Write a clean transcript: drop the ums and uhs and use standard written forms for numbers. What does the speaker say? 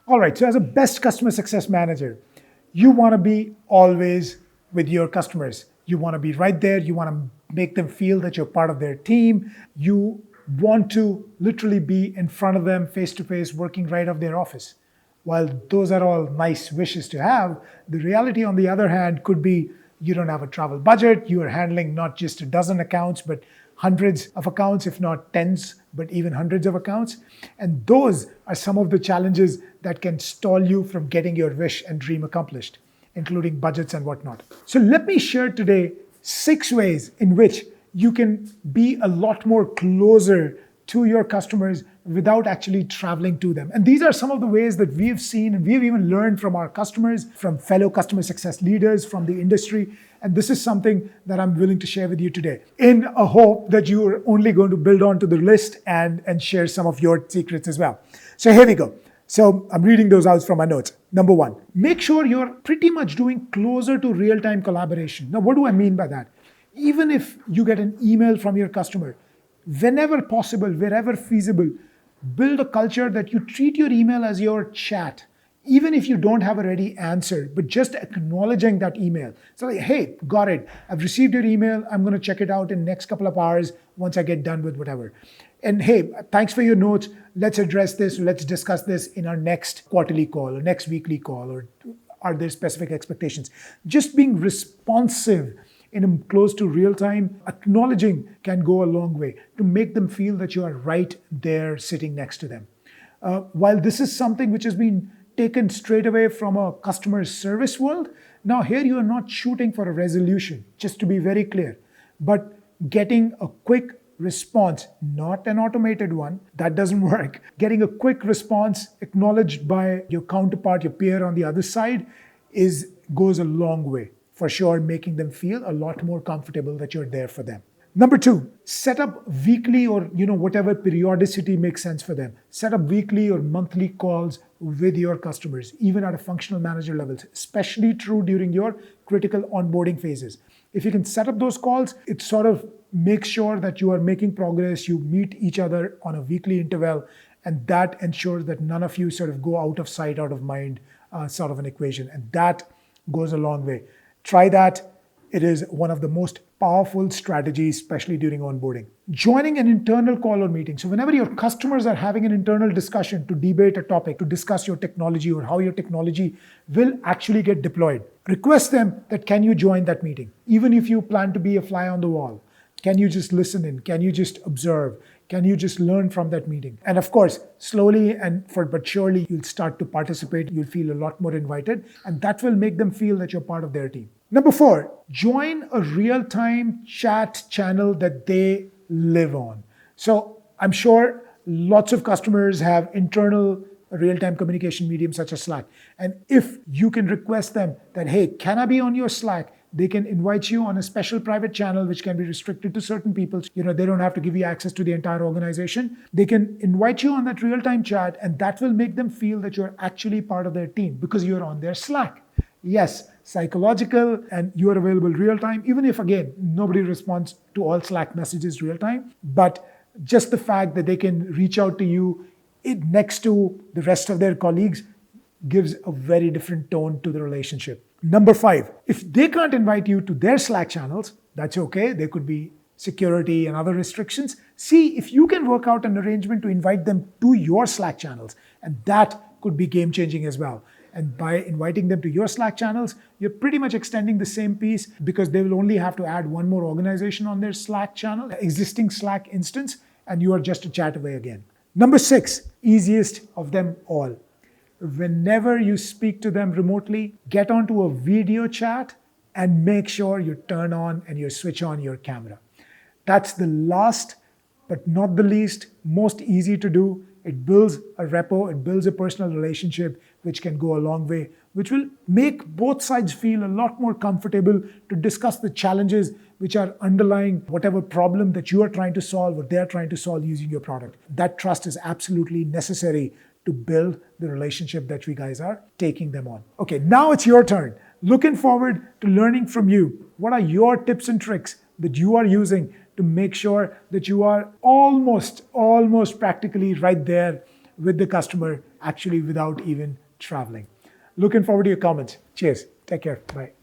All right, so as a best customer success manager, you want to be always with your customers. You want to be right there. You want to make them feel that you're part of their team. You want to literally be in front of them face to face, working right off their office. While those are all nice wishes to have, the reality, on the other hand, could be you don't have a travel budget. You are handling not just a dozen accounts, but hundreds of accounts, if not tens, but even hundreds of accounts. And those are some of the challenges that can stall you from getting your wish and dream accomplished, including budgets and whatnot. So let me share today 6 ways in which you can be a lot more closer to your customers without actually traveling to them. And these are some of the ways that we've seen and we've even learned from our customers, from fellow customer success leaders, from the industry. And this is something that I'm willing to share with you today in a hope that you are only going to build on to the list and share some of your secrets as well. So here we go. So I'm reading those out from my notes. Number 1, make sure you're pretty much doing closer to real-time collaboration. Now, what do I mean by that? Even if you get an email from your customer, whenever possible, wherever feasible, build a culture that you treat your email as your chat, even if you don't have a ready answer, but just acknowledging that email. So like, hey, got it. I've received your email. I'm going to check it out in the next couple of hours once I get done with whatever. And hey, thanks for your notes. Let's address this. Let's discuss this in our next quarterly call or next weekly call, or are there specific expectations? Just being responsive in close to real time, acknowledging can go a long way to make them feel that you are right there sitting next to them. While this is something which has been taken straight away from a customer service world, now here you are not shooting for a resolution, just to be very clear, but getting a quick response, not an automated one, that doesn't work. Getting a quick response acknowledged by your counterpart, your peer on the other side, goes a long way. For sure, making them feel a lot more comfortable that you're there for them. Number 2, set up weekly or whatever periodicity makes sense for them. Set up weekly or monthly calls with your customers, even at a functional manager level, especially true during your critical onboarding phases. If you can set up those calls, it sort of makes sure that you are making progress, you meet each other on a weekly interval, and that ensures that none of you sort of go out of sight, out of mind, sort of an equation. And that goes a long way. Try that. It is one of the most powerful strategies, especially during onboarding. Joining an internal call or meeting. So whenever your customers are having an internal discussion to debate a topic, to discuss your technology or how your technology will actually get deployed, request them that can you join that meeting? Even if you plan to be a fly on the wall, can you just listen in? Can you just observe? Can you just learn from that meeting? And of course, slowly but surely, you'll start to participate. You'll feel a lot more invited, and that will make them feel that you're part of their team. Number 4, join a real-time chat channel that they live on. So I'm sure lots of customers have internal real-time communication mediums such as Slack. And if you can request them that, hey, can I be on your Slack? They can invite you on a special private channel, which can be restricted to certain people. They don't have to give you access to the entire organization. They can invite you on that real-time chat, and that will make them feel that you're actually part of their team because you're on their Slack. Yes, psychological, and you are available real time, even if, again, nobody responds to all Slack messages real time. But just the fact that they can reach out to you next to the rest of their colleagues gives a very different tone to the relationship. Number 5, if they can't invite you to their Slack channels, that's okay. There could be security and other restrictions. See if you can work out an arrangement to invite them to your Slack channels, and that could be game-changing as well. And by inviting them to your Slack channels, you're pretty much extending the same piece because they will only have to add one more organization on their Slack channel, existing Slack instance, and you are just a chat away again. Number 6, easiest of them all. Whenever you speak to them remotely, get onto a video chat and make sure you turn on and you switch on your camera. That's the last, but not the least, most easy to do. It builds a rapport, it builds a personal relationship, which can go a long way, which will make both sides feel a lot more comfortable to discuss the challenges which are underlying whatever problem that you are trying to solve or they're trying to solve using your product. That trust is absolutely necessary to build the relationship that we guys are taking them on. Okay, now it's your turn. Looking forward to learning from you. What are your tips and tricks that you are using to make sure that you are almost practically right there with the customer actually without even traveling. Looking forward to your comments. Cheers. Take care. Bye.